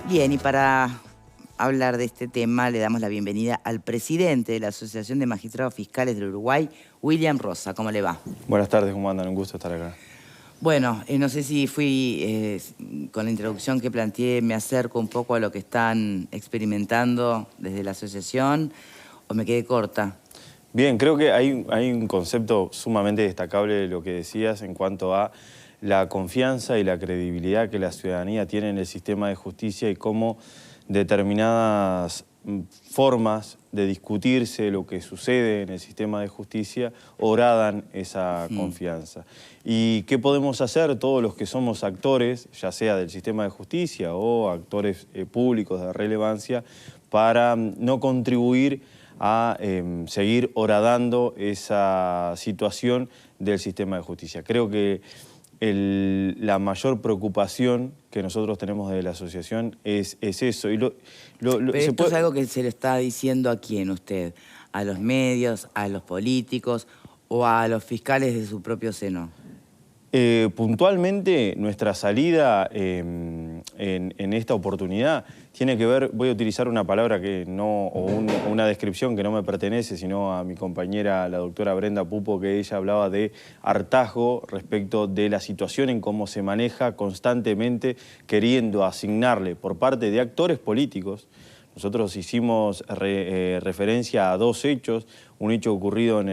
Bien, y para hablar de este tema le damos la bienvenida al presidente de la Asociación de Magistrados Fiscales del Uruguay, William Rosa. ¿Cómo le va? Buenas tardes, ¿cómo andan? Un gusto estar acá. Bueno, no sé si fui, con la introducción que planteé, me acerco un poco a lo que están experimentando desde la asociación o me quedé corta. Bien, creo que hay un concepto sumamente destacable de lo que decías en cuanto a la confianza y la credibilidad que la ciudadanía tiene en el sistema de justicia y cómo determinadas formas de discutirse lo que sucede en el sistema de justicia horadan esa confianza. ¿Y qué podemos hacer todos los que somos actores, ya sea del sistema de justicia o actores públicos de relevancia, para no contribuir a seguir horadando esa situación del sistema de justicia? Creo que la mayor preocupación que nosotros tenemos de la asociación es eso. Y Pero esto es algo que se le está diciendo a quién usted, a los medios, a los políticos o a los fiscales de su propio seno. Puntualmente, nuestra salida en esta oportunidad tiene que ver, voy a utilizar una palabra que no, o una descripción que no me pertenece, sino a mi compañera, la doctora Brenda Pupo, que ella hablaba de hartazgo respecto de la situación en cómo se maneja constantemente, queriendo asignarle por parte de actores políticos. Nosotros hicimos referencia a dos hechos, un hecho ocurrido en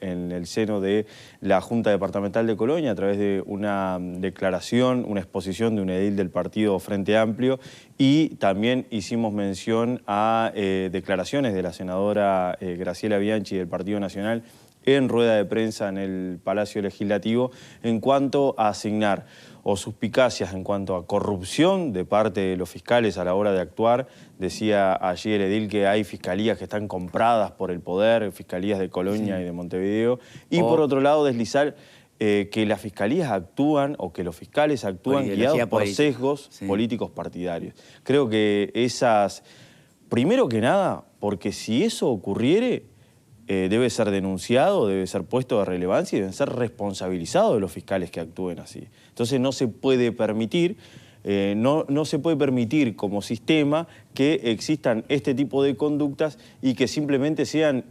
el seno de la Junta Departamental de Colonia a través de una declaración, una exposición de un edil del partido Frente Amplio, y también hicimos mención a declaraciones de la senadora Graciela Bianchi del Partido Nacional en rueda de prensa en el Palacio Legislativo en cuanto a asignar o suspicacias en cuanto a corrupción de parte de los fiscales a la hora de actuar. Decía allí el edil que hay fiscalías que están compradas por el poder, fiscalías de Colonia y de Montevideo. Y por otro lado deslizar que las fiscalías actúan o que los fiscales actúan guiados por sesgos políticos partidarios. Creo que esas, primero que nada, porque si eso ocurriere, debe ser denunciado, debe ser puesto de relevancia y deben ser responsabilizados de los fiscales que actúen así. Entonces no se puede permitir, no se puede permitir como sistema que existan este tipo de conductas y que simplemente sean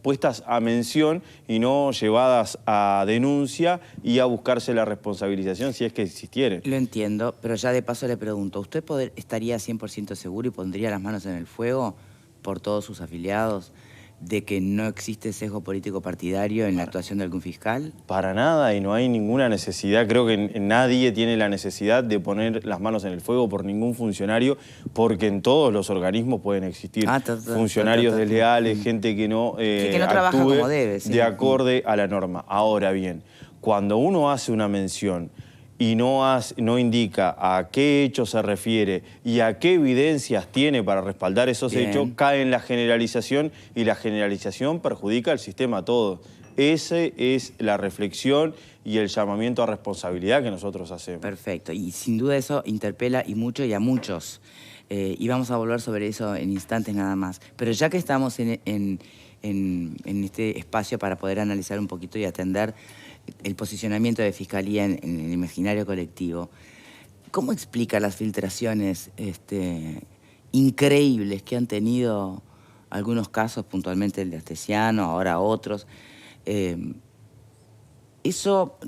puestas a mención y no llevadas a denuncia y a buscarse la responsabilización si es que existiere. Lo entiendo, pero ya de paso le pregunto, ¿usted estaría 100% seguro y pondría las manos en el fuego por todos sus afiliados de que no existe sesgo político partidario en la actuación de algún fiscal? Para nada, y no hay ninguna necesidad. Creo que nadie tiene la necesidad de poner las manos en el fuego por ningún funcionario, porque en todos los organismos pueden existir funcionarios desleales, gente que no, que no trabaja como debe, de acorde a la norma. Ahora bien, cuando uno hace una mención y no indica a qué hecho se refiere y a qué evidencias tiene para respaldar esos hechos, cae en la generalización y la generalización perjudica al sistema todo. Esa es la reflexión y el llamamiento a responsabilidad que nosotros hacemos. Perfecto, y sin duda eso interpela y mucho y a muchos. Y vamos a volver sobre eso en instantes nada más. Pero ya que estamos en este espacio para poder analizar un poquito y atender el posicionamiento de Fiscalía en el imaginario colectivo, ¿cómo explica las filtraciones increíbles que han tenido algunos casos, puntualmente el de Astesiano, ahora otros? Eso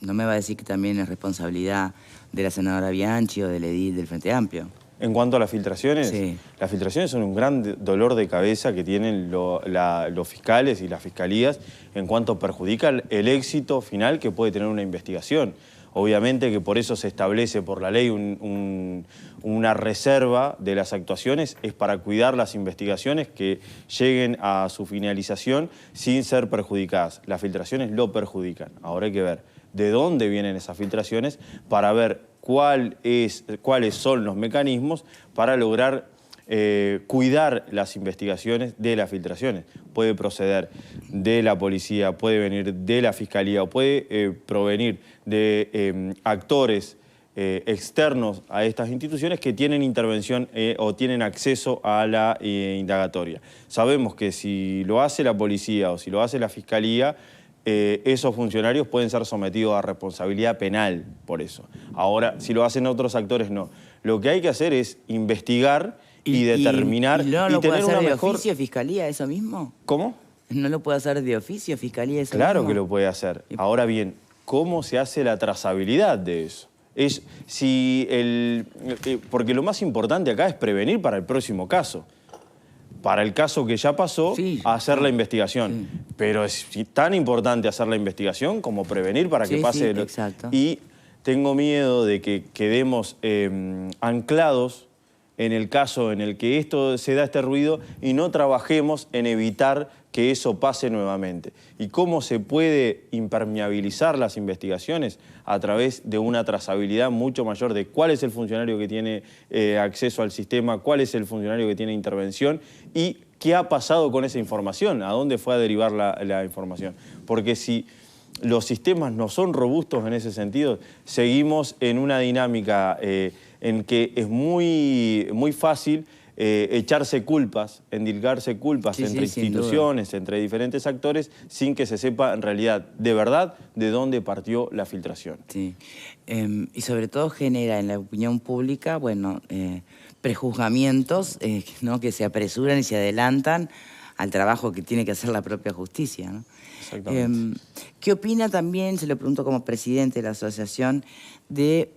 no me va a decir que también es responsabilidad de la senadora Bianchi o del edil del Frente Amplio. En cuanto a las filtraciones, las filtraciones son un gran dolor de cabeza que tienen los fiscales y las fiscalías en cuanto perjudican el éxito final que puede tener una investigación. Obviamente que por eso se establece por la ley una reserva de las actuaciones, es para cuidar las investigaciones que lleguen a su finalización sin ser perjudicadas. Las filtraciones lo perjudican. Ahora hay que ver de dónde vienen esas filtraciones para ver cuáles son los mecanismos para lograr cuidar las investigaciones de las filtraciones. Puede proceder de la policía, puede venir de la fiscalía o puede provenir de actores externos a estas instituciones que tienen intervención o tienen acceso a la indagatoria. Sabemos que si lo hace la policía o si lo hace la fiscalía, esos funcionarios pueden ser sometidos a responsabilidad penal por eso. Ahora, si lo hacen otros actores, no. Lo que hay que hacer es investigar y determinar ¿Y no lo puede tener hacer una de mejor... oficio Fiscalía eso mismo? ¿Cómo? ¿No lo puede hacer de oficio Fiscalía eso Claro mismo? que lo puede hacer. Ahora bien, ¿cómo se hace la trazabilidad de eso? Porque lo más importante acá es prevenir para el próximo caso. Para el caso que ya pasó, sí, hacer la investigación. Sí. Pero es tan importante hacer la investigación como prevenir para que pase... Sí, exacto. Y tengo miedo de que quedemos anclados en el caso en el que esto se da este ruido y no trabajemos en evitar que eso pase nuevamente. ¿Y cómo se puede impermeabilizar las investigaciones? A través de una trazabilidad mucho mayor de cuál es el funcionario que tiene acceso al sistema, cuál es el funcionario que tiene intervención y qué ha pasado con esa información, a dónde fue a derivar la información. Porque si los sistemas no son robustos en ese sentido, seguimos en una dinámica en que es muy fácil echarse culpas, endilgarse culpas entre instituciones, entre diferentes actores, sin que se sepa en realidad, de verdad, de dónde partió la filtración. Sí. Y sobre todo genera en la opinión pública, bueno, prejuzgamientos, ¿no? Que se apresuran y se adelantan al trabajo que tiene que hacer la propia justicia, ¿no? Exactamente. ¿Qué opina también, se lo pregunto como presidente de la asociación, de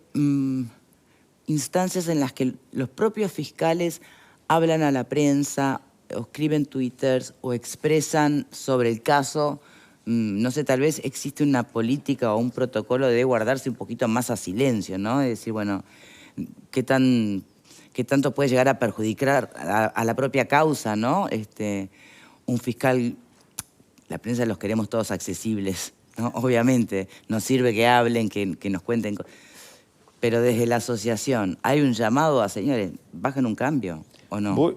instancias en las que los propios fiscales hablan a la prensa, o escriben twitters o expresan sobre el caso? No sé, tal vez existe una política o un protocolo de guardarse un poquito más a silencio, ¿no? Es decir, bueno, ¿qué tanto puede llegar a perjudicar a la propia causa, ¿no? Un fiscal, la prensa los queremos todos accesibles, ¿no? Obviamente, nos sirve que hablen, que nos cuenten. Pero desde la asociación, ¿hay un llamado a, señores, bajen un cambio o no?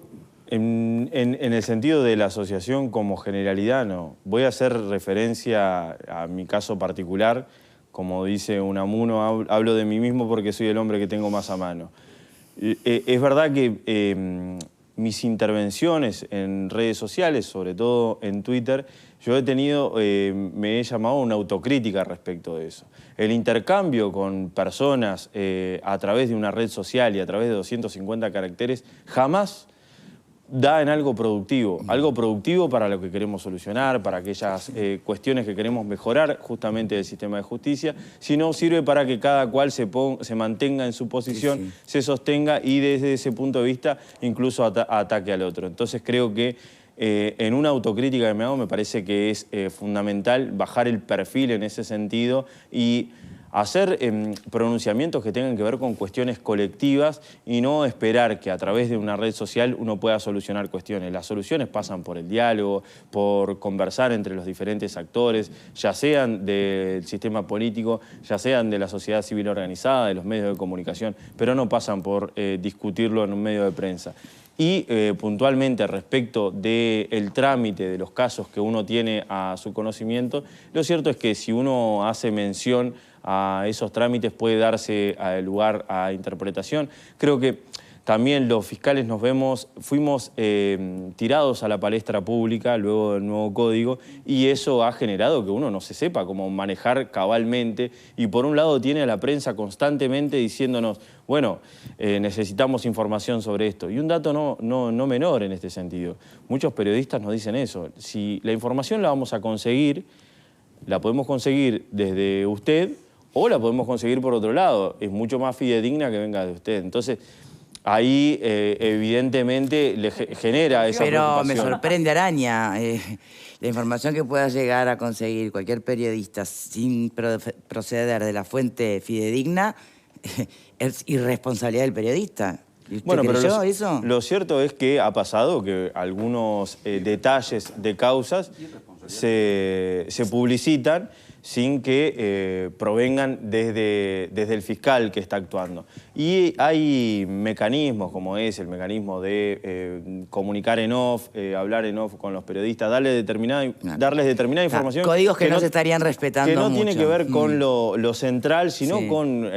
En el sentido de la asociación como generalidad, no. Voy a hacer referencia a mi caso particular. Como dice Unamuno, hablo de mí mismo porque soy el hombre que tengo más a mano. Es verdad que mis intervenciones en redes sociales, sobre todo en Twitter, yo me he llamado a una autocrítica respecto de eso. El intercambio con personas a través de una red social y a través de 250 caracteres jamás da en algo productivo para lo que queremos solucionar, para aquellas cuestiones que queremos mejorar justamente del sistema de justicia, sino sirve para que cada cual se mantenga en su posición, se sostenga y desde ese punto de vista incluso ataque al otro. Entonces creo que en una autocrítica que me hago me parece que es fundamental bajar el perfil en ese sentido y hacer pronunciamientos que tengan que ver con cuestiones colectivas y no esperar que a través de una red social uno pueda solucionar cuestiones. Las soluciones pasan por el diálogo, por conversar entre los diferentes actores, ya sean del sistema político, ya sean de la sociedad civil organizada, de los medios de comunicación, pero no pasan por discutirlo en un medio de prensa. Y puntualmente respecto del trámite de los casos que uno tiene a su conocimiento, lo cierto es que si uno hace mención a esos trámites puede darse lugar a interpretación. Creo que también los fiscales fuimos tirados a la palestra pública luego del nuevo código y eso ha generado que uno no se sepa cómo manejar cabalmente y por un lado tiene a la prensa constantemente diciéndonos, bueno, necesitamos información sobre esto. Y un dato no menor en este sentido. Muchos periodistas nos dicen eso. Si la información la vamos a conseguir, la podemos conseguir desde usted o la podemos conseguir por otro lado. Es mucho más fidedigna que venga de usted. Entonces, ahí evidentemente le genera esa preocupación. Pero me sorprende, Araña, la información que pueda llegar a conseguir cualquier periodista sin proceder de la fuente fidedigna es irresponsabilidad del periodista. ¿Y usted creyó eso? Lo cierto es que ha pasado que algunos detalles de causas se publicitan sin que provengan desde el fiscal que está actuando. Y hay mecanismos como es el mecanismo de comunicar en off, hablar en off con los periodistas, darles determinada información. Códigos que no se estarían respetando que no mucho. Tiene que ver con lo central, sino con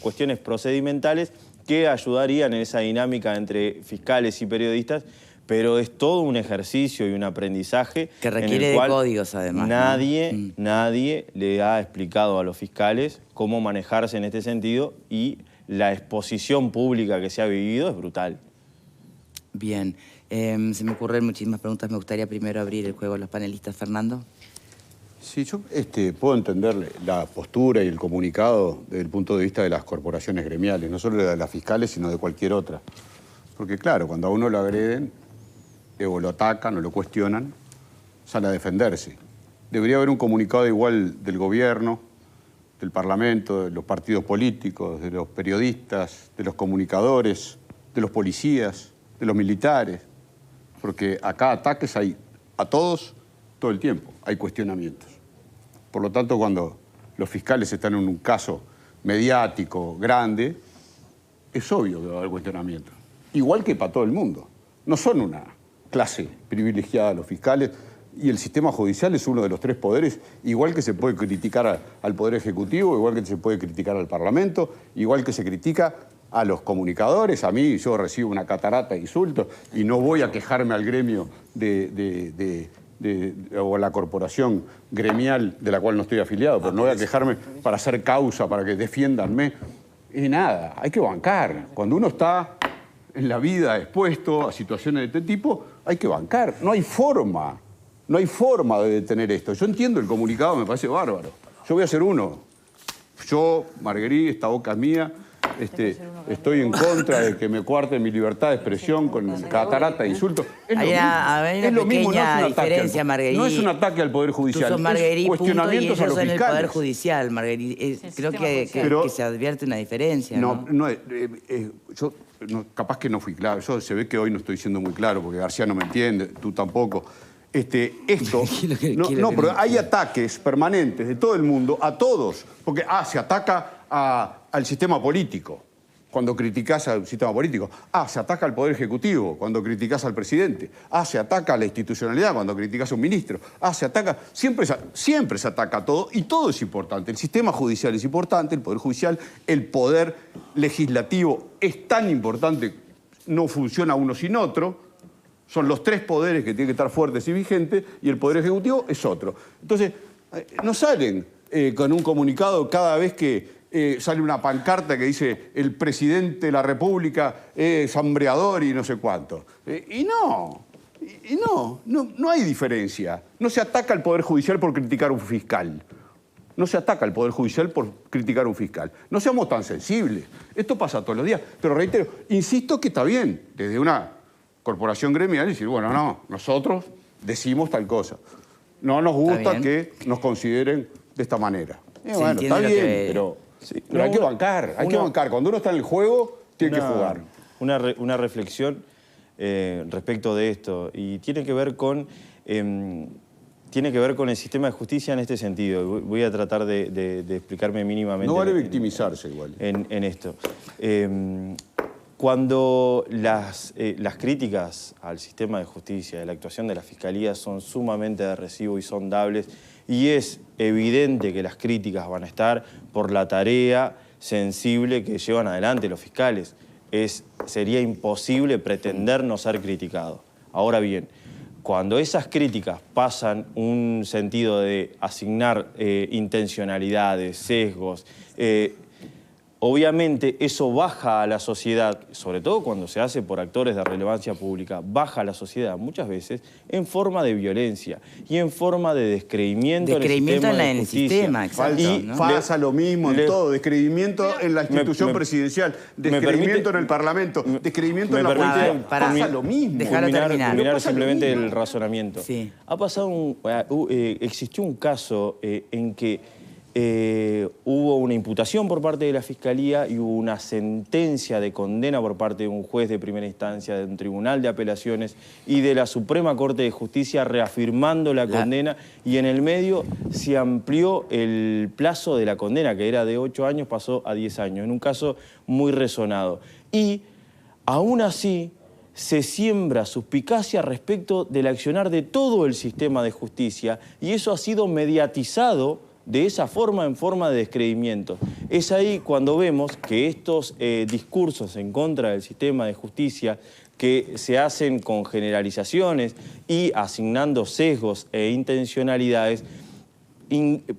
cuestiones procedimentales que ayudarían en esa dinámica entre fiscales y periodistas, pero es todo un ejercicio y un aprendizaje que requiere de códigos, además. Nadie le ha explicado a los fiscales cómo manejarse en este sentido y la exposición pública que se ha vivido es brutal. Bien, se me ocurren muchísimas preguntas. Me gustaría primero abrir el juego a los panelistas. Fernando. Sí, yo puedo entender la postura y el comunicado desde el punto de vista de las corporaciones gremiales, no solo de las fiscales, sino de cualquier otra. Porque claro, cuando a uno lo agreden, o lo atacan o lo cuestionan, sale a defenderse. Debería haber un comunicado igual del gobierno, del Parlamento, de los partidos políticos, de los periodistas, de los comunicadores, de los policías, de los militares. Porque acá ataques hay a todos todo el tiempo, hay cuestionamientos. Por lo tanto, cuando los fiscales están en un caso mediático, grande, es obvio que va a haber cuestionamiento. Igual que para todo el mundo. No son una clase privilegiada los fiscales y el sistema judicial es uno de los tres poderes, igual que se puede criticar al Poder Ejecutivo, igual que se puede criticar al Parlamento, igual que se critica a los comunicadores. A mí yo recibo una catarata de insultos y no voy a quejarme al gremio o a la corporación gremial de la cual no estoy afiliado, pero no voy a quejarme para hacer causa, para que defiéndanme. Y nada, hay que bancar. Cuando uno está en la vida expuesto a situaciones de este tipo, hay que bancar. No hay forma de detener esto. Yo entiendo el comunicado, me parece bárbaro. Yo voy a hacer uno. Yo, Marguerite, esta boca es mía, estoy en contra de que me cuarten mi libertad de expresión con catarata de insultos. Es lo mismo, no es un ataque. No es un ataque al Poder Judicial. Tú sos Marguerite, cuestionamientos a los en el fiscales. Poder Judicial, Marguerite. Creo que se advierte una diferencia, ¿no? Yo capaz que no fui claro. Se ve que hoy no estoy siendo muy claro porque García no me entiende, tú tampoco. Pero hay ataques permanentes de todo el mundo a todos. Porque se ataca al sistema político cuando criticás al sistema político. Se ataca al Poder Ejecutivo cuando criticás al presidente. Se ataca a la institucionalidad cuando criticás a un ministro. Se ataca... Siempre se ataca a todo y todo es importante. El sistema judicial es importante, el Poder Judicial, el Poder Legislativo es tan importante, no funciona uno sin otro. Son los tres poderes que tienen que estar fuertes y vigentes y el Poder Ejecutivo es otro. Entonces, no salen con un comunicado cada vez que sale una pancarta que dice el presidente de la República es hambreador y no sé cuánto. No hay diferencia. No se ataca al Poder Judicial por criticar a un fiscal. No se ataca al Poder Judicial por criticar a un fiscal. No seamos tan sensibles. Esto pasa todos los días. Pero reitero, insisto que está bien, desde una corporación gremial, decir, bueno, no, nosotros decimos tal cosa. No nos gusta que nos consideren de esta manera. Bueno, está bien, pero hay que bancar, hay que bancar. Cuando uno está en el juego, tiene que jugar. Una reflexión respecto de esto, y tiene que ver con el sistema de justicia en este sentido. Voy a tratar de explicarme mínimamente. No vale victimizarse igual. En esto. Cuando las críticas al sistema de justicia, de la actuación de la Fiscalía son sumamente de recibo y sondables, y es evidente que las críticas van a estar por la tarea sensible que llevan adelante los fiscales. Sería imposible pretender no ser criticado. Ahora bien, cuando esas críticas pasan un sentido de asignar intencionalidades, sesgos, obviamente eso baja a la sociedad, sobre todo cuando se hace por actores de relevancia pública, baja a la sociedad muchas veces en forma de violencia y en forma de descreimiento en el sistema. Pasa lo mismo en todo, descreimiento en la institución presidencial, descreimiento en el Parlamento, descreimiento en la política. Pasa lo mismo. Terminar simplemente el razonamiento. Sí. Existió un caso en que hubo una imputación por parte de la Fiscalía y hubo una sentencia de condena por parte de un juez de primera instancia, de un tribunal de apelaciones y de la Suprema Corte de Justicia reafirmando la condena, y en el medio se amplió el plazo de la condena, que era de 8 años, pasó a 10 años, en un caso muy resonado. Y aún así se siembra suspicacia respecto del accionar de todo el sistema de justicia, y eso ha sido mediatizado de esa forma, en forma de descreimiento. Es ahí cuando vemos que estos discursos en contra del sistema de justicia, que se hacen con generalizaciones y asignando sesgos e intencionalidades,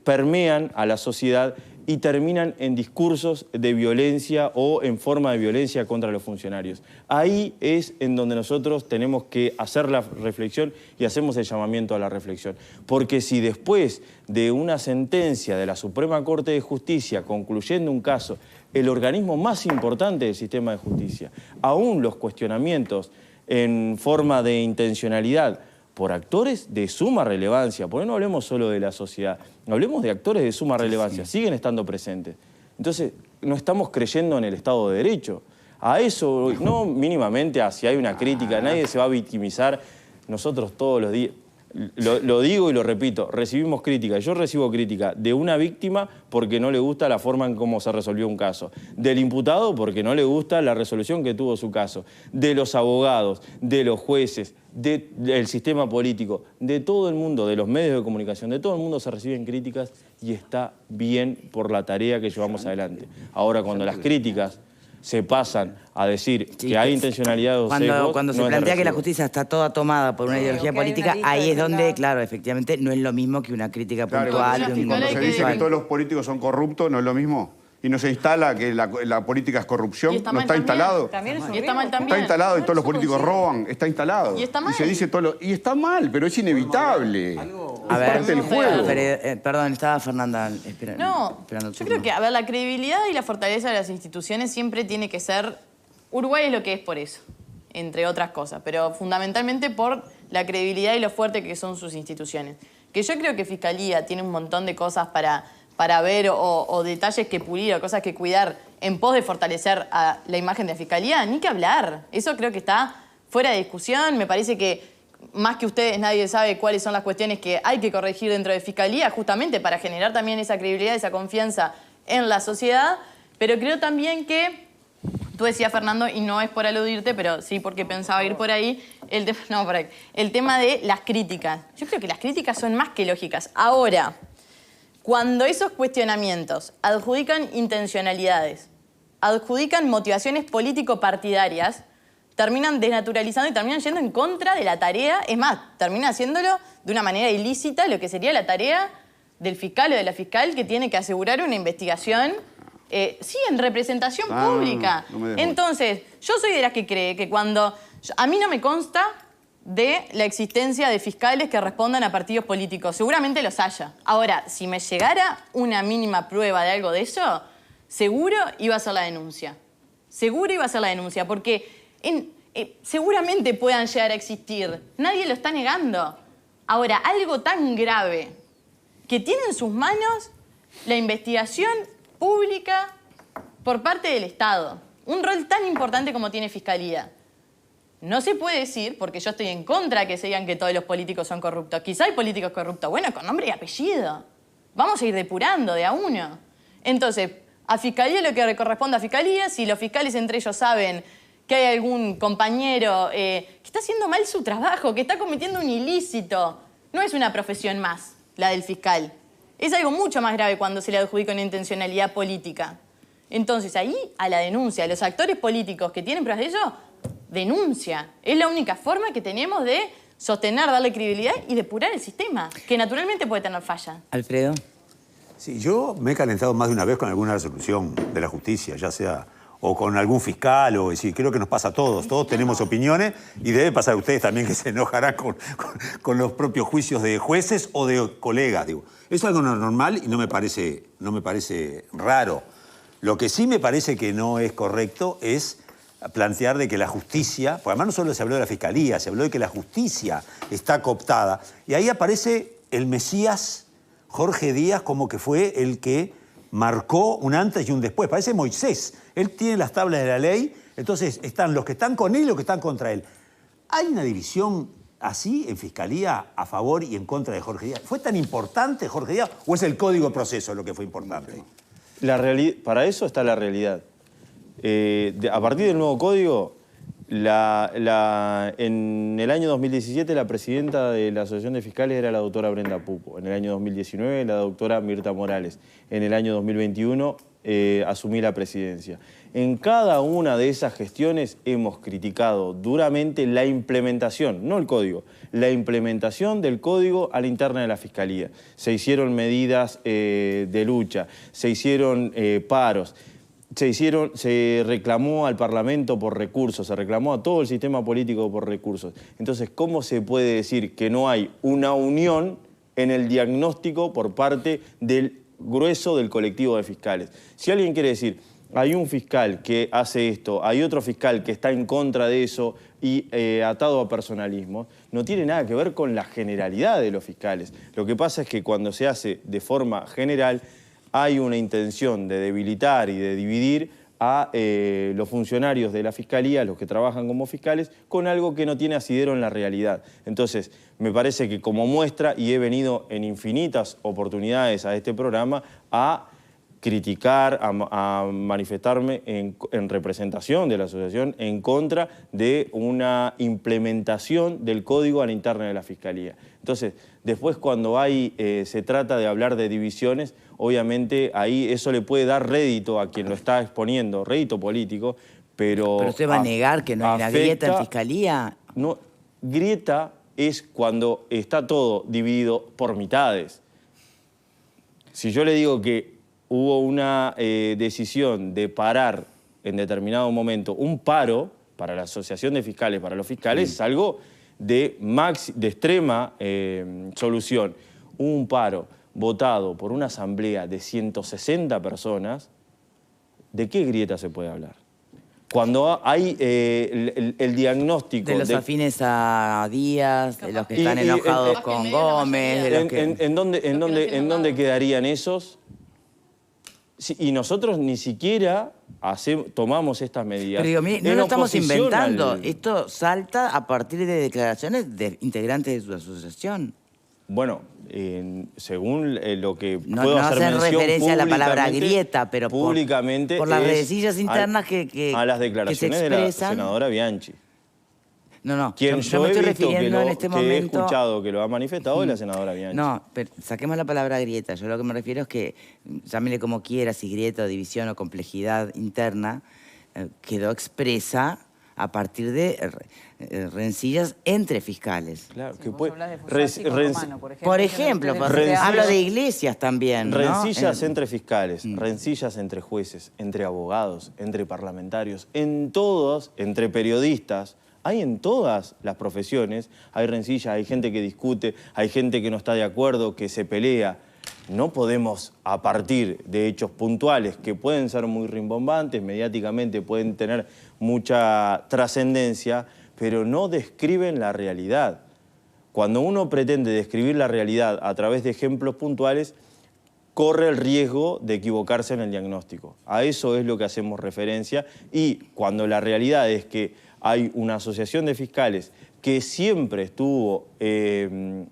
permean a la sociedad y terminan en discursos de violencia o en forma de violencia contra los funcionarios. Ahí es en donde nosotros tenemos que hacer la reflexión y hacemos el llamamiento a la reflexión. Porque si después de una sentencia de la Suprema Corte de Justicia concluyendo un caso, el organismo más importante del sistema de justicia, aún los cuestionamientos en forma de intencionalidad por actores de suma relevancia, porque no hablemos solo de la sociedad, hablemos de actores de suma relevancia, siguen estando presentes. Entonces, no estamos creyendo en el Estado de Derecho. A eso, no mínimamente a si hay una crítica, nadie se va a victimizar. Nosotros todos los días, lo digo y lo repito, recibimos crítica. Yo recibo crítica de una víctima porque no le gusta la forma en cómo se resolvió un caso, del imputado porque no le gusta la resolución que tuvo su caso, de los abogados, de los jueces, del sistema político, de todo el mundo, de los medios de comunicación, de todo el mundo se reciben críticas y está bien por la tarea que llevamos adelante. Ahora, cuando las críticas se pasan a decir que hay intencionalidad o sesgos, cuando se plantea que la justicia está toda tomada por una ideología política, ahí es donde, claro, efectivamente, no es lo mismo que una crítica puntual. Cuando se dice que todos los políticos son corruptos, ¿no es lo mismo? Y no se instala que la política es corrupción, ¿no está instalado? Y está mal también. Está instalado y todos los políticos roban, está instalado. Y está mal. Y se dice y está mal, pero es inevitable. A ver, parte del juego. Perdón, estaba Fernanda esperando. No, yo creo que, a ver, la credibilidad y la fortaleza de las instituciones siempre tiene que ser... Uruguay es lo que es por eso, entre otras cosas, pero fundamentalmente por la credibilidad y lo fuerte que son sus instituciones. Que yo creo que Fiscalía tiene un montón de cosas para ver o detalles que pulir o cosas que cuidar en pos de fortalecer a la imagen de Fiscalía, ni que hablar. Eso creo que está fuera de discusión. Me parece que más que ustedes nadie sabe cuáles son las cuestiones que hay que corregir dentro de Fiscalía justamente para generar también esa credibilidad, esa confianza en la sociedad. Pero creo también que, tú decías, Fernando, y no es por aludirte, pero sí porque pensaba ir por ahí, el tema de las críticas. Yo creo que las críticas son más que lógicas. Ahora, cuando esos cuestionamientos adjudican intencionalidades, adjudican motivaciones político-partidarias, terminan desnaturalizando y terminan yendo en contra de la tarea. Es más, terminan haciéndolo de una manera ilícita, lo que sería la tarea del fiscal o de la fiscal que tiene que asegurar una investigación, sí, en representación pública. No Entonces, yo soy de las que cree que cuando... A mí no me consta de la existencia de fiscales que respondan a partidos políticos. Seguramente los haya. Ahora, si me llegara una mínima prueba de algo de eso, seguro iba a ser la denuncia. Seguro iba a ser la denuncia, porque seguramente puedan llegar a existir. Nadie lo está negando. Ahora, algo tan grave que tiene en sus manos la investigación pública por parte del Estado. Un rol tan importante como tiene Fiscalía. No se puede decir, porque yo estoy en contra de que se digan que todos los políticos son corruptos. Quizá hay políticos corruptos, bueno, con nombre y apellido. Vamos a ir depurando de a uno. Entonces, a Fiscalía lo que corresponde a Fiscalía, si los fiscales entre ellos saben que hay algún compañero que está haciendo mal su trabajo, que está cometiendo un ilícito, no es una profesión más la del fiscal. Es algo mucho más grave cuando se le adjudica una intencionalidad política. Entonces, ahí a la denuncia, a los actores políticos que tienen pruebas de ello, denuncia. Es la única forma que tenemos de sostener, darle credibilidad y depurar el sistema, que naturalmente puede tener falla. Alfredo. Sí, yo me he calentado más de una vez con alguna resolución de la justicia, ya sea o con algún fiscal, o decir, creo que nos pasa a todos. Todos tenemos opiniones y debe pasar a ustedes también que se enojarán con los propios juicios de jueces o de colegas. Digo. Es algo normal y no me parece raro. Lo que sí me parece que no es correcto es plantear de que la justicia, porque además no solo se habló de la fiscalía, se habló de que la justicia está cooptada. Y ahí aparece el Mesías Jorge Díaz como que fue el que marcó un antes y un después. Parece Moisés. Él tiene las tablas de la ley, entonces están los que están con él y los que están contra él. ¿Hay una división así en Fiscalía a favor y en contra de Jorge Díaz? ¿Fue tan importante Jorge Díaz o es el Código de Proceso lo que fue importante? Para eso está la realidad. A partir del nuevo código, en el año 2017 la presidenta de la Asociación de Fiscales era la doctora Brenda Pupo. En el año 2019 la doctora Mirta Morales. En el año 2021 asumí la presidencia. En cada una de esas gestiones hemos criticado duramente la implementación, no el código, la implementación del código a la interna de la Fiscalía. Se hicieron medidas de lucha, se hicieron paros, se reclamó al Parlamento por recursos, se reclamó a todo el sistema político por recursos. Entonces, ¿cómo se puede decir que no hay una unión en el diagnóstico por parte del grueso del colectivo de fiscales? Si alguien quiere decir, hay un fiscal que hace esto, hay otro fiscal que está en contra de eso y atado a personalismo, no tiene nada que ver con la generalidad de los fiscales. Lo que pasa es que cuando se hace de forma general, hay una intención de debilitar y de dividir a los funcionarios de la Fiscalía, los que trabajan como fiscales, con algo que no tiene asidero en la realidad. Entonces, me parece que como muestra, y he venido en infinitas oportunidades a este programa, a criticar, a manifestarme en representación de la asociación en contra de una implementación del código a la interna de la Fiscalía. Entonces, después cuando se trata de hablar de divisiones, obviamente ahí eso le puede dar rédito a quien lo está exponiendo, rédito político, pero... ¿Pero usted va a negar que no hay una grieta en Fiscalía? No, grieta es cuando está todo dividido por mitades. Si yo le digo que hubo una decisión de parar en determinado momento un paro para la Asociación de Fiscales, para los fiscales, es algo de extrema solución. Un paro votado por una asamblea de 160 personas, ¿de qué grieta se puede hablar? Cuando hay el diagnóstico... De los afines a Díaz, de los que están enojados con Gómez, de los que... ¿En dónde quedarían esos? Sí, y nosotros ni siquiera tomamos estas medidas. Pero digo, no lo estamos inventando. Esto salta a partir de declaraciones de integrantes de su asociación. Bueno, según lo que no, puedo no hacer hacen referencia a la palabra grieta, pero públicamente por las redesillas internas a las declaraciones de la senadora Bianchi. No, quien yo me estoy refiriendo en este momento... he escuchado que lo ha manifestado es la senadora Bianchi. No, pero saquemos la palabra grieta. Yo lo que me refiero es que, llámele como quiera, si grieta o división o complejidad interna, quedó expresa a partir de rencillas entre fiscales. Claro, que puede... Por ejemplo, hablo de iglesias también, ¿no? Rencillas entre fiscales, rencillas entre jueces, entre abogados, entre parlamentarios, entre periodistas. Hay en todas las profesiones, hay rencillas, hay gente que discute, hay gente que no está de acuerdo, que se pelea. No podemos, a partir de hechos puntuales que pueden ser muy rimbombantes, mediáticamente pueden tener mucha trascendencia, pero no describen la realidad. Cuando uno pretende describir la realidad a través de ejemplos puntuales, corre el riesgo de equivocarse en el diagnóstico. A eso es lo que hacemos referencia, y cuando la realidad es que hay una asociación de fiscales que siempre estuvo en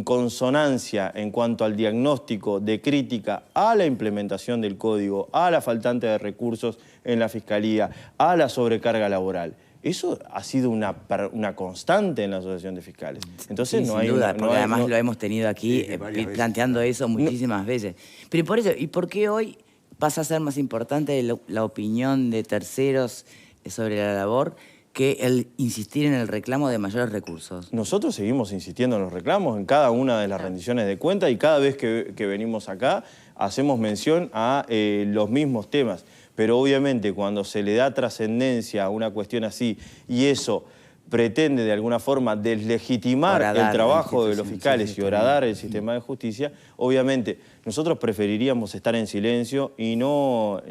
consonancia en cuanto al diagnóstico de crítica a la implementación del código, a la faltante de recursos en la Fiscalía, a la sobrecarga laboral. Eso ha sido una constante en la Asociación de Fiscales. Entonces sí, sin duda, porque además lo hemos tenido aquí planteando eso muchísimas veces. Pero por eso, ¿y por qué hoy pasa a ser más importante la opinión de terceros sobre la labor que el insistir en el reclamo de mayores recursos? Nosotros seguimos insistiendo en los reclamos en cada una de las rendiciones de cuenta, y cada vez que venimos acá hacemos mención a los mismos temas. Pero obviamente cuando se le da trascendencia a una cuestión así y eso pretende de alguna forma deslegitimar el trabajo de los fiscales y horadar el sistema de justicia, obviamente nosotros preferiríamos estar en silencio y no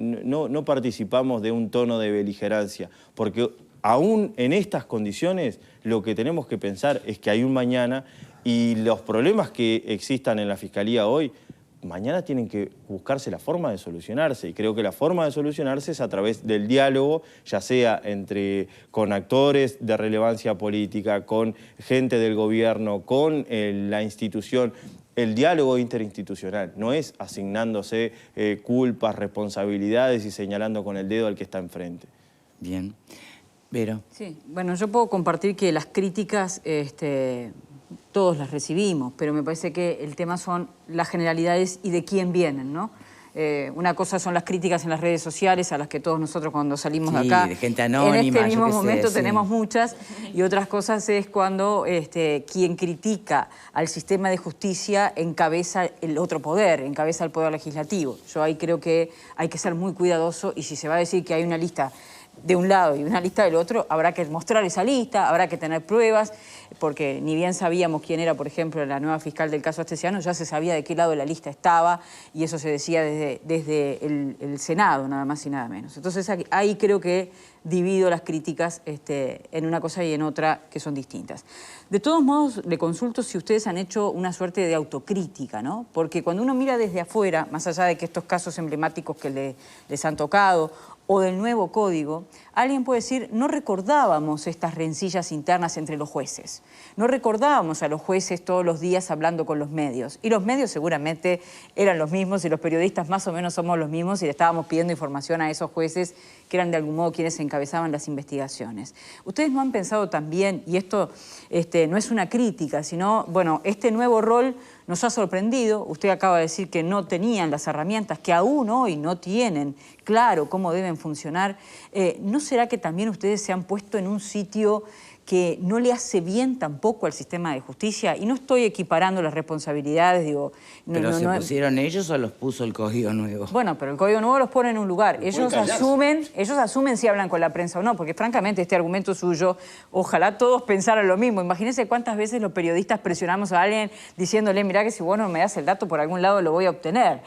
participamos de un tono de beligerancia, porque aún en estas condiciones lo que tenemos que pensar es que hay un mañana, y los problemas que existan en la Fiscalía hoy, mañana tienen que buscarse la forma de solucionarse, y creo que la forma de solucionarse es a través del diálogo, ya sea con actores de relevancia política, con gente del gobierno, con la institución. El diálogo interinstitucional no es asignándose culpas, responsabilidades y señalando con el dedo al que está enfrente. Bien. Vero. Sí, bueno, yo puedo compartir que las críticas todos las recibimos, pero me parece que el tema son las generalidades y de quién vienen, ¿no? Una cosa son las críticas en las redes sociales, a las que todos nosotros cuando salimos de acá, de gente anónima, en este mismo yo qué sé, momento sí. tenemos muchas, y otras cosas es cuando quien critica al sistema de justicia encabeza el otro poder, encabeza el poder legislativo. Yo ahí creo que hay que ser muy cuidadoso, y si se va a decir que hay una lista de un lado y una lista del otro, habrá que mostrar esa lista, habrá que tener pruebas, porque ni bien sabíamos quién era, por ejemplo, la nueva fiscal del caso Astesiano, ya se sabía de qué lado de la lista estaba, y eso se decía desde el Senado, nada más y nada menos. Entonces ahí creo que divido las críticas en una cosa y en otra que son distintas. De todos modos, le consulto si ustedes han hecho una suerte de autocrítica, ¿no? Porque cuando uno mira desde afuera, más allá de que estos casos emblemáticos que les han tocado, o del nuevo código, alguien puede decir, no recordábamos estas rencillas internas entre los jueces. No recordábamos a los jueces todos los días hablando con los medios. Y los medios seguramente eran los mismos, y los periodistas más o menos somos los mismos, y le estábamos pidiendo información a esos jueces que eran de algún modo quienes encabezaban las investigaciones. ¿Ustedes no han pensado también, y esto no es una crítica, sino, bueno, este nuevo rol nos ha sorprendido? Usted acaba de decir que no tenían las herramientas, que aún hoy no tienen claro cómo deben funcionar. ¿No será que también ustedes se han puesto en un sitio que no le hace bien tampoco al sistema de justicia? Y no estoy equiparando las responsabilidades, digo... ¿Pero se pusieron ellos o los puso el Código Nuevo? Bueno, pero el Código Nuevo los pone en un lugar. Ellos asumen si hablan con la prensa o no, porque francamente este argumento suyo, ojalá todos pensaran lo mismo. Imagínense cuántas veces los periodistas presionamos a alguien diciéndole, mirá que si vos no me das el dato por algún lado lo voy a obtener.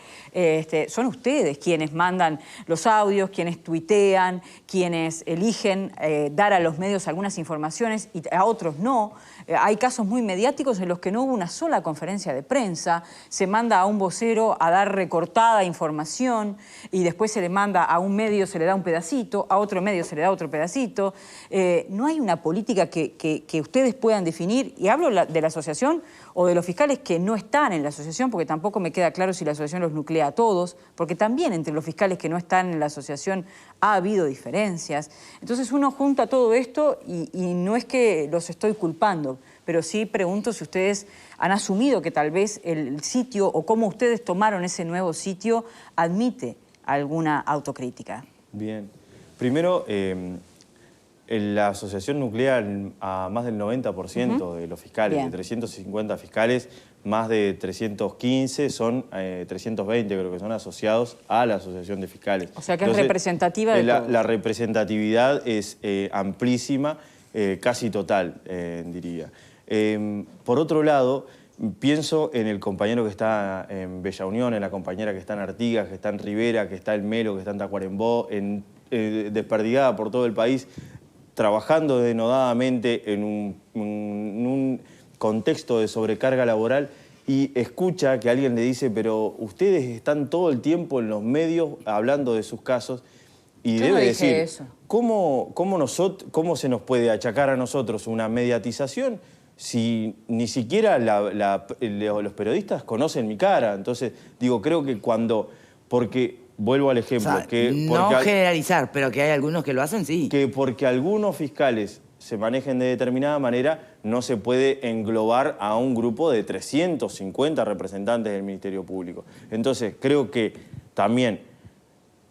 Son ustedes quienes mandan los audios, quienes tuitean, quienes eligen dar a los medios algunas informaciones y a otros no. Hay casos muy mediáticos en los que no hubo una sola conferencia de prensa, se manda a un vocero a dar recortada información y después se le manda a un medio, se le da un pedacito, a otro medio se le da otro pedacito. No hay una política que ustedes puedan definir, y hablo de la asociación o de los fiscales que no están en la asociación, porque tampoco me queda claro si la asociación los nuclea a todos, porque también entre los fiscales que no están en la asociación ha habido diferencias. Entonces uno junta todo esto y no es que los estoy culpando, pero sí pregunto si ustedes han asumido que tal vez el sitio o cómo ustedes tomaron ese nuevo sitio admite alguna autocrítica. Bien. Primero, la asociación nuclea a más del 90% de los fiscales. Bien. De 350 fiscales, más de 315 son, 320 creo que son asociados a la asociación de fiscales. O sea que es representativa de todos. La representatividad es amplísima, casi total, diría. Por otro lado, pienso en el compañero que está en Bella Unión, en la compañera que está en Artigas, que está en Rivera, que está en Melo, que está en Tacuarembó, desperdigada por todo el país, trabajando denodadamente en un contexto de sobrecarga laboral, y escucha que alguien le dice, pero ustedes están todo el tiempo en los medios hablando de sus casos, y Yo debe no dije decir, eso. ¿cómo se nos puede achacar a nosotros una mediatización si ni siquiera los periodistas conocen mi cara? Entonces, digo, creo que porque vuelvo al ejemplo, O sea, no generalizar, pero que hay algunos que lo hacen, sí. que porque algunos fiscales se manejen de determinada manera, no se puede englobar a un grupo de 350 representantes del Ministerio Público. Entonces, creo que también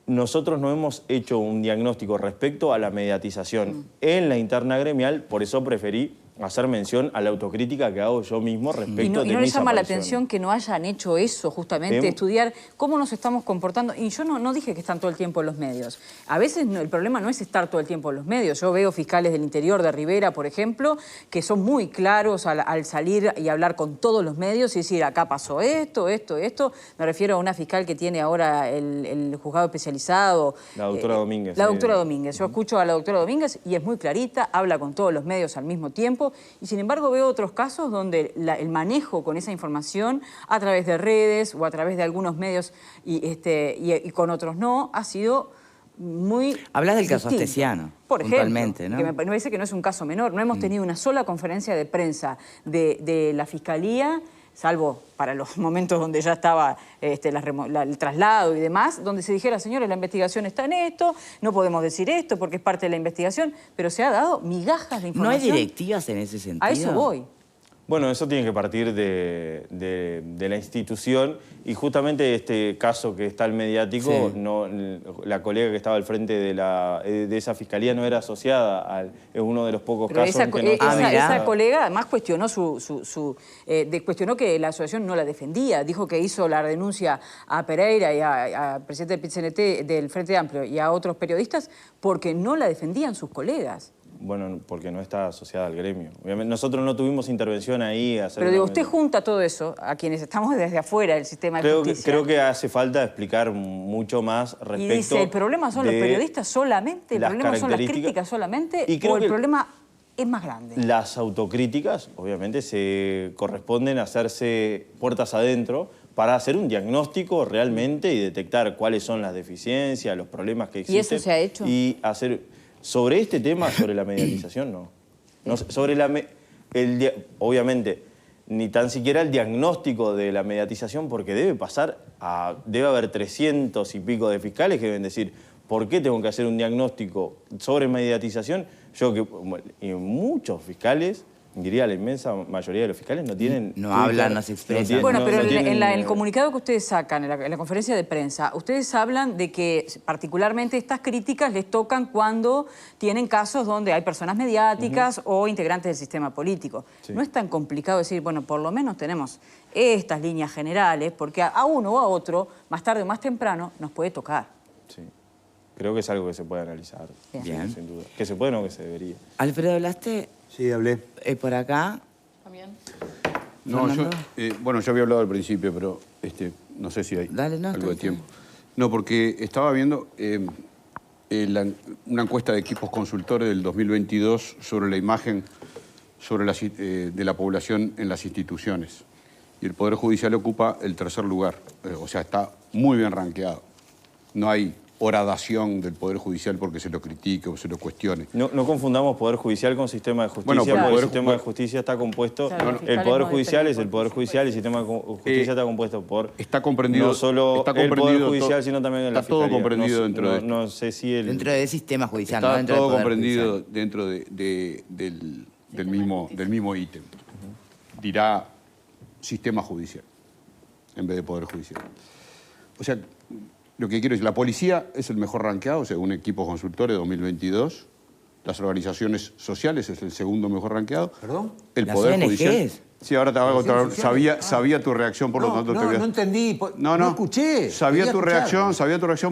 nosotros no hemos hecho un diagnóstico respecto a la mediatización en la interna gremial, por eso preferí hacer mención a la autocrítica que hago yo mismo respecto de mis ¿Y no les llama la apariciones. atención que no hayan hecho eso, justamente, estudiar cómo nos estamos comportando? Y yo no dije que están todo el tiempo en los medios. A veces el problema no es estar todo el tiempo en los medios. Yo veo fiscales del interior de Rivera, por ejemplo, que son muy claros al salir y hablar con todos los medios y decir, acá pasó esto. Me refiero a una fiscal que tiene ahora el juzgado especializado. La doctora Domínguez. La doctora Domínguez. Yo escucho a la doctora Domínguez y es muy clarita, habla con todos los medios al mismo tiempo. Y sin embargo veo otros casos donde el manejo con esa información a través de redes o a través de algunos medios y con otros no, ha sido muy Hablas del caso distinto. Astesiano, Por puntualmente, ejemplo, ¿no? que me parece que no es un caso menor. No hemos tenido una sola conferencia de prensa de la Fiscalía, salvo para los momentos donde ya estaba el traslado y demás, donde se dijera, señores, la investigación está en esto, no podemos decir esto porque es parte de la investigación, pero se ha dado migajas de información. ¿No hay directivas en ese sentido? A eso voy. Bueno, eso tiene que partir de la institución y justamente este caso que es tan mediático, Sí. la colega que estaba al frente de esa fiscalía no era asociada, es uno de los pocos Pero casos en que no esa colega además cuestionó cuestionó que la asociación no la defendía. Dijo que hizo la denuncia a Pereira y al presidente del PIT-CNT del Frente Amplio y a otros periodistas porque no la defendían sus colegas. Bueno, porque no está asociada al gremio. Obviamente, nosotros no tuvimos intervención ahí. Pero digo, usted junta todo eso a quienes estamos desde afuera del sistema de justicia. Creo que hace falta explicar mucho más respecto. Y dice, ¿el problema son los periodistas solamente? ¿El problema son las críticas solamente? ¿O el problema es más grande? Las autocríticas, obviamente, se corresponden a hacerse puertas adentro para hacer un diagnóstico realmente y detectar cuáles son las deficiencias, los problemas que existen. ¿Y eso se ha hecho? Y hacer... Sobre este tema, sobre la mediatización, no. Sobre obviamente, ni tan siquiera el diagnóstico de la mediatización, porque debe haber 300 y pico de fiscales que deben decir, ¿por qué tengo que hacer un diagnóstico sobre mediatización? Y muchos fiscales, diría la inmensa mayoría de los fiscales, no tienen... No hablan, no se expresan. Bueno, pero en el comunicado que ustedes sacan, en la conferencia de prensa, ustedes hablan de que particularmente estas críticas les tocan cuando tienen casos donde hay personas mediáticas o integrantes del sistema político. Sí. No es tan complicado decir, bueno, por lo menos tenemos estas líneas generales, porque a uno o a otro, más tarde o más temprano, nos puede tocar. Sí. Creo que es algo que se puede analizar. Bien. Sin duda. Que se puede o que se debería. Alfredo, ¿hablaste? Sí, hablé. Por acá. También. No, bueno, yo había hablado al principio, pero no sé si hay algo de tiempo. No, porque estaba viendo una encuesta de equipos consultores del 2022 sobre la imagen de la población en las instituciones. Y el Poder Judicial ocupa el tercer lugar. O sea, está muy bien rankeado. No hay horadación del Poder Judicial porque se lo critique o se lo cuestione. No confundamos Poder Judicial con Sistema de Justicia, bueno, porque el Sistema de Justicia está compuesto... Claro, el Poder Judicial es el Poder Judicial y el Sistema de Justicia está compuesto por... Está comprendido... No solo el Poder Judicial, sino también la Fiscalía. Está todo comprendido dentro de... No sé si el... Dentro del sistema judicial, está no dentro todo del Poder comprendido Judicial. dentro del mismo ítem. Dirá Sistema Judicial en vez de Poder Judicial. O sea... Lo que quiero decir, la policía es el mejor rankeado, según Equipos Consultores 2022. Las organizaciones sociales es el segundo mejor rankeado. ¿Perdón? El ¿Las Poder ONGs? Judicial. Sí, ahora te hago otra. Sabía tu reacción, por lo tanto te voy a... No entendí, no escuché. Sabía tu reacción,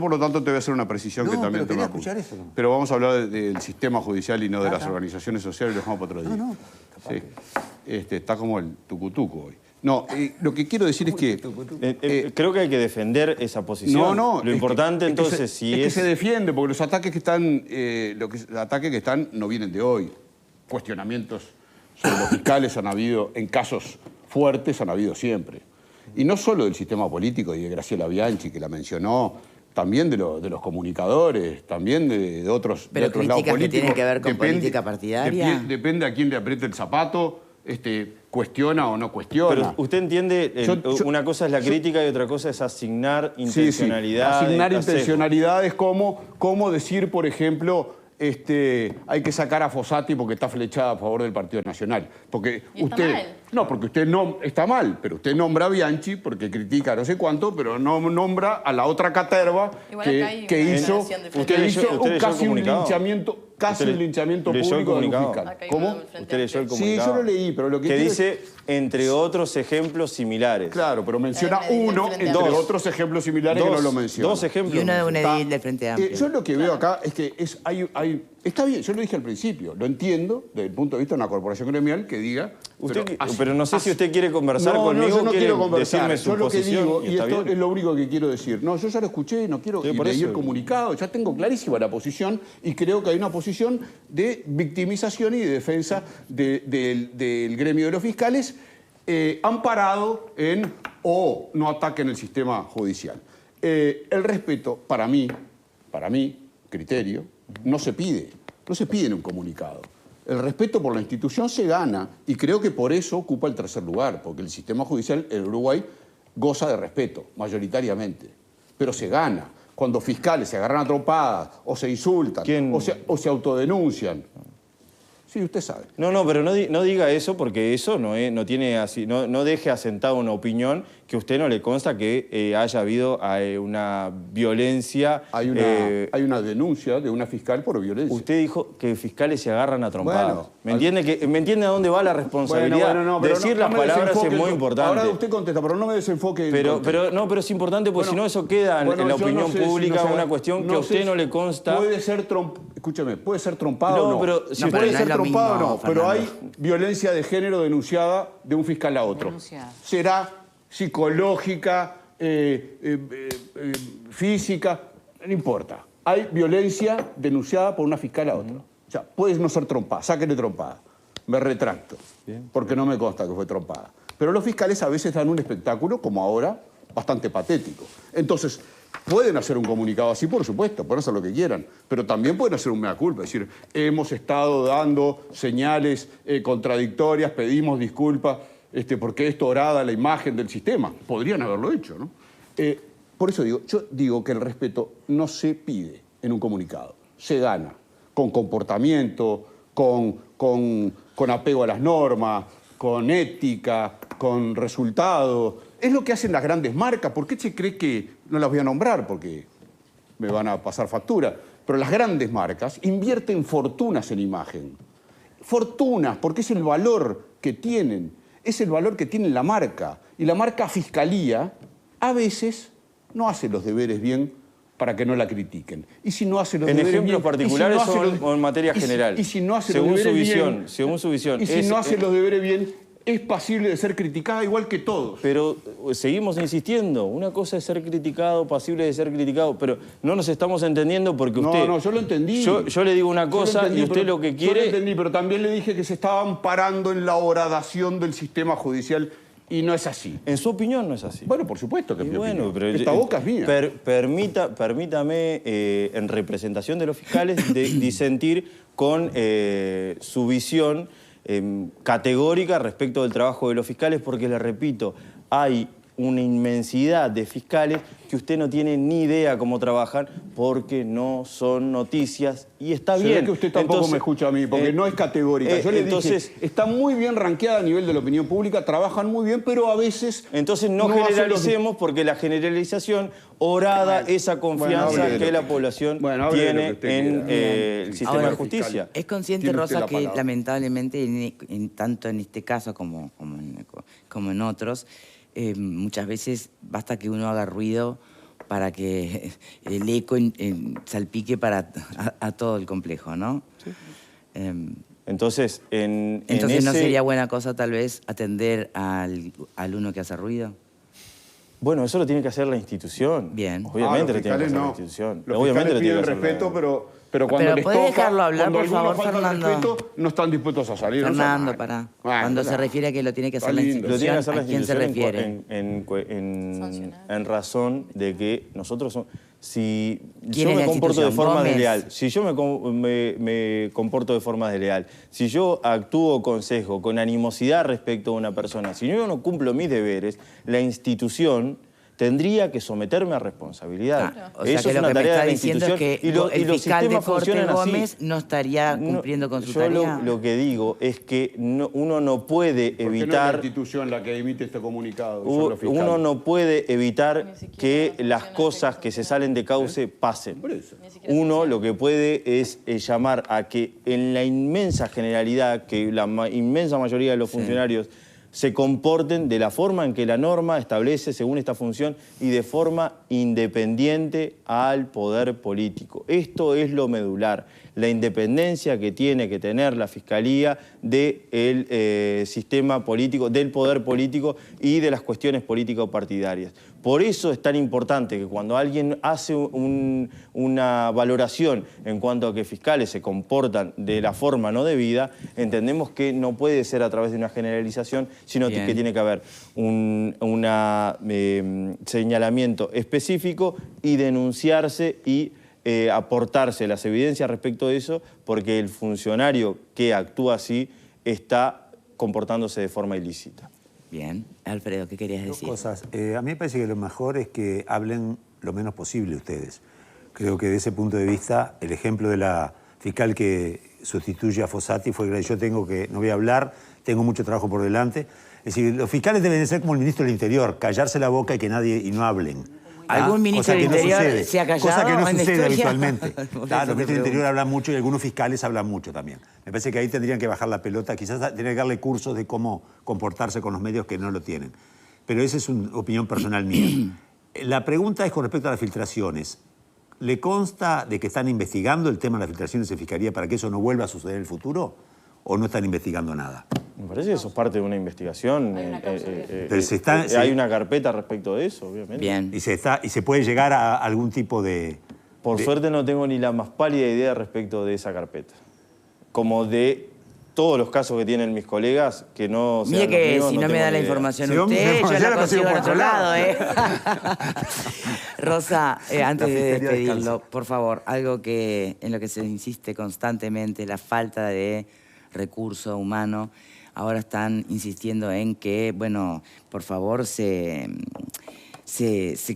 por lo tanto te voy a hacer una precisión que también te va a escuchar eso. Pero vamos a hablar del sistema judicial y no de las organizaciones sociales, lo dejamos para otro día. Sí. Está como el tucutuco hoy. No, lo que quiero decir es que... creo que hay que defender esa posición. Lo importante entonces es que se defiende, porque los ataques que están no vienen de hoy. Cuestionamientos sobre los fiscales han habido, en casos fuertes han habido siempre. Y no solo del sistema político y de Graciela Bianchi, que la mencionó, también de los comunicadores, también de otros Pero de otros lados críticas que políticos. tienen que ver con política partidaria. Depende a quién le apriete el zapato. Cuestiona o no cuestiona. Pero usted entiende, una cosa es la crítica y otra cosa es asignar intencionalidades. Sí. Asignar intencionalidades como decir, por ejemplo, hay que sacar a Fossati porque está flechada a favor del Partido Nacional. Porque usted... mal. No, porque usted no está mal, pero usted nombra a Bianchi porque critica no sé cuánto, pero no nombra a la otra caterva que hizo casi un linchamiento público de un fiscal. ¿Cómo? ¿Usted leyó el comunicado? Sí, yo lo leí, pero lo que dice, entre otros ejemplos similares. Claro, pero menciona uno entre otros ejemplos similares que no lo menciona. Dos ejemplos. Y uno de un edil del Frente Amplio. Yo lo que veo acá es que está bien, yo lo dije al principio, lo entiendo desde el punto de vista de una corporación gremial que diga... Pero no sé si usted quiere conversar conmigo, yo no quiero conversar. Decirme su yo lo que posición, digo, y esto es lo único que quiero decir. No, yo ya lo escuché, no quiero... Sí, y por leí eso. el comunicado, ya tengo clarísima la posición y creo que hay una posición de victimización y de defensa del gremio de los fiscales amparado en no ataquen el sistema judicial. El respeto, para mí, criterio, no se pide en un comunicado. El respeto por la institución se gana y creo que por eso ocupa el tercer lugar, porque el sistema judicial en Uruguay goza de respeto, mayoritariamente, pero se gana. Cuando fiscales se agarran a trompadas o se insultan o se autodenuncian. Sí, usted sabe. No, pero no diga eso porque eso no tiene así, no deje asentado una opinión que a usted no le consta que haya habido una violencia. Hay una denuncia de una fiscal por violencia. Usted dijo que fiscales se agarran a trompadas. Bueno, ¿Me entiende a dónde va la responsabilidad? Bueno, pero decir no las me palabras es desenfoque. muy importante. Ahora usted contesta, pero no me desenfoque. Pero es importante porque si no eso queda en la yo opinión no sé si pública, no sé, una cuestión que a usted no le consta. Puede ser escúcheme, puede ser trompado o no. pero si No, usted puede no ser es lo trompado o mismo, no, pero Fernando. hay violencia de género denunciada de un fiscal a otro. Denunciada. Será psicológica, física, no importa. Hay violencia denunciada por una fiscal a otra. O sea, puede no ser trompada, sáquenle trompada. Me retracto, porque no me consta que fue trompada. Pero los fiscales a veces dan un espectáculo, como ahora, bastante patético. Entonces, pueden hacer un comunicado así, por supuesto, pueden hacer lo que quieran, pero también pueden hacer un mea culpa, es decir, hemos estado dando señales contradictorias, pedimos disculpas, porque esto orada la imagen del sistema. Podrían haberlo hecho, ¿no? Por eso yo digo que el respeto no se pide en un comunicado, se gana con comportamiento, con apego a las normas, con ética, con resultados. Es lo que hacen las grandes marcas. ¿Por qué se cree que no las voy a nombrar? Porque me van a pasar factura. Pero las grandes marcas invierten fortunas en imagen. Fortunas, porque es el valor que tienen. Es el valor que tiene la marca. Y la marca Fiscalía a veces no hace los deberes bien para que no la critiquen. Y si no hace los deberes bien... En ejemplos particulares o en materia general. Y si no hace según los deberes su visión, bien... según su visión. Y si no hace los deberes bien, es pasible de ser criticada igual que todos. Pero seguimos insistiendo. Una cosa es ser criticado, pasible de ser criticado, pero no nos estamos entendiendo porque usted... No, yo lo entendí. Yo le digo una cosa y usted lo que quiere... Yo lo entendí, pero también le dije que se estaban parando en la horadación del sistema judicial y no es así. En su opinión no es así. Bueno, por supuesto que es mi opinión. Pero esta boca es mía. Permítame, en representación de los fiscales, disentir con su visión categórica respecto del trabajo de los fiscales, porque les repito, hay una inmensidad de fiscales que usted no tiene ni idea cómo trabajan porque no son noticias y está Se bien. ve que usted tampoco me escucha a mí, porque no es categórica. Yo le dije, está muy bien rankeada a nivel de la opinión pública, trabajan muy bien, pero a veces... Entonces no generalicemos porque la generalización orada esa confianza que la población tiene en el sistema de justicia. ¿Es consciente, Rosa, que lamentablemente, tanto en este caso como en otros, muchas veces basta que uno haga ruido para que el eco salpique a todo el complejo, ¿no? Sí. Entonces, ¿no sería buena cosa tal vez atender al uno que hace ruido? Bueno, eso lo tiene que hacer la institución. Bien. Obviamente lo tiene que hacer la institución. Los Obviamente fiscales piden respeto, pero cuando les toca, dejarlo hablar, cuando por favor, falta Fernando. respeto, no están dispuestos a salir. Fernando, pará. Cuando se refiere a que lo tiene que hacer la institución, ¿a quién se refiere? En razón de que nosotros somos... Si ¿Quién yo es me la comporto de institución? forma ¿Gómez? desleal, si yo me comporto de forma desleal, si yo actúo con sesgo, con animosidad respecto a una persona, si yo no cumplo mis deberes, la institución tendría que someterme a responsabilidad. Claro. O sea, eso que es lo una que me tarea está de la diciendo es institución. que el fiscal de Corte Gómez así. no estaría cumpliendo con su Yo tarea. lo que digo es que uno no puede ¿Por qué no es evitar... la institución la que emite este comunicado? Son los fiscales. Uno no puede evitar que las cosas que se salen de cauce pasen. Por eso. Uno lo que puede es llamar a que en la inmensa generalidad, que la inmensa mayoría de los funcionarios se comporten de la forma en que la norma establece según esta función y de forma independiente al poder político. Esto es lo medular, la independencia que tiene que tener la Fiscalía del sistema político, del poder político y de las cuestiones político-partidarias. Por eso es tan importante que cuando alguien hace una valoración en cuanto a que fiscales se comportan de la forma no debida, entendemos que no puede ser a través de una generalización, sino que tiene que haber un señalamiento específico y denunciarse y aportarse las evidencias respecto de eso, porque el funcionario que actúa así está comportándose de forma ilícita. Bien. Alfredo, ¿qué querías decir? Dos cosas. A mí me parece que lo mejor es que hablen lo menos posible ustedes. Creo que desde ese punto de vista, el ejemplo de la fiscal que sustituye a Fossati fue que yo no voy a hablar, tengo mucho trabajo por delante. Es decir, los fiscales deben de ser como el ministro del Interior, callarse la boca y no hablen. ¿Algún ministro del Interior se ha callado? Cosa que no en la sucede historia? habitualmente. Por Claro, eso los ministros del te Interior hablan mucho y algunos fiscales hablan mucho también. Me parece que ahí tendrían que bajar la pelota, quizás tendrían que darle cursos de cómo comportarse con los medios que no lo tienen. Pero esa es una opinión personal mía. La pregunta es con respecto a las filtraciones. ¿Le consta de que están investigando el tema de las filtraciones en Fiscalía para que eso no vuelva a suceder en el futuro? ¿O no están investigando nada? Me parece que eso es parte de una investigación. Pero hay una carpeta respecto de eso, obviamente. Bien. Y se puede llegar a algún tipo de... Por suerte no tengo ni la más pálida idea respecto de esa carpeta. Como de todos los casos que tienen mis colegas, que no sean Mire que los míos, si no me tengo da ni la idea. información Si vos usted, me yo consigo la consigo por por otro otro lado, lado. Rosa, antes de Fiscalía despedirlo, descansa. por favor, algo en lo que se insiste constantemente, la falta de recurso humano. Ahora están insistiendo en que, bueno, por favor, se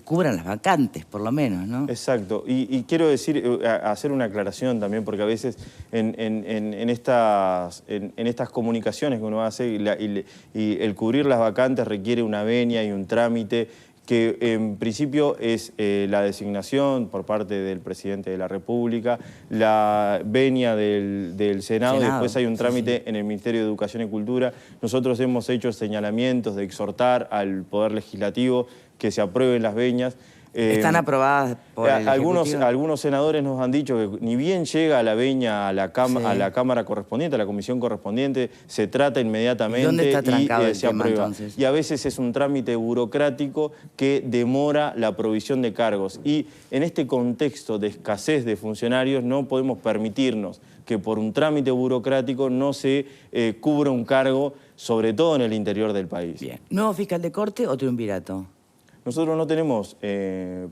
cubran las vacantes, por lo menos, ¿no? Exacto. Y quiero hacer una aclaración también, porque a veces en estas comunicaciones que uno hace y el cubrir las vacantes requiere una venia y un trámite que en principio es la designación por parte del presidente de la República, la venia del Senado, y después hay un trámite en el Ministerio de Educación y Cultura. Nosotros hemos hecho señalamientos de exhortar al Poder Legislativo que se aprueben las venias. ¿Están aprobadas por el Ejecutivo? Algunos senadores nos han dicho que ni bien llega la venia a la Cámara correspondiente, a la comisión correspondiente, se trata inmediatamente. ¿Dónde está trancado el se tema, aprueba. entonces? Y a veces es un trámite burocrático que demora la provisión de cargos. Y en este contexto de escasez de funcionarios no podemos permitirnos que por un trámite burocrático no se cubra un cargo, sobre todo en el interior del país. Bien. ¿Nuevo fiscal de corte o triunvirato? Nosotros no tenemos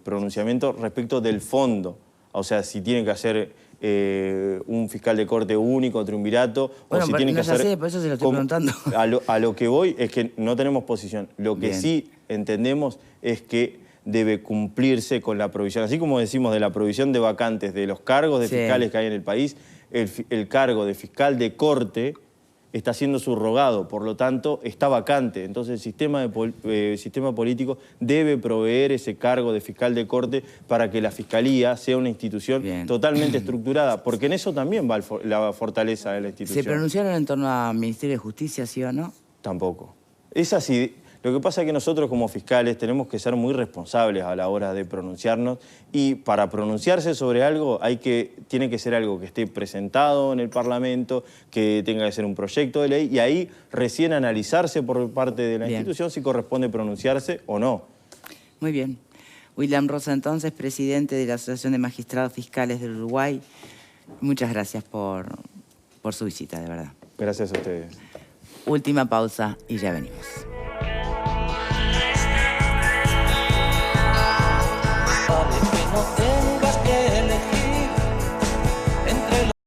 pronunciamiento respecto del fondo, o sea, si tiene que hacer un fiscal de corte único, triunvirato, Bueno, o si pero tiene no que ya hacer... sé, por eso se lo estoy preguntando. A lo que voy es que no tenemos posición. Lo que Bien. sí entendemos es que debe cumplirse con la provisión. Así como decimos de la provisión de vacantes de los cargos de Sí. fiscales que hay en el país, el cargo de fiscal de corte está siendo subrogado, por lo tanto está vacante. Entonces el sistema político debe proveer ese cargo de fiscal de corte para que la Fiscalía sea una institución Bien. totalmente estructurada, porque en eso también va la fortaleza de la institución. ¿Se pronunciaron en torno al Ministerio de Justicia, sí o no? Tampoco. Es así. Lo que pasa es que nosotros como fiscales tenemos que ser muy responsables a la hora de pronunciarnos, y para pronunciarse sobre algo tiene que ser algo que esté presentado en el Parlamento, que tenga que ser un proyecto de ley, y ahí recién analizarse por parte de la Bien. institución si corresponde pronunciarse o no. Muy bien. William Rosa, entonces, presidente de la Asociación de Magistrados Fiscales del Uruguay. Muchas gracias por su visita, de verdad. Gracias a ustedes. Última pausa y ya venimos.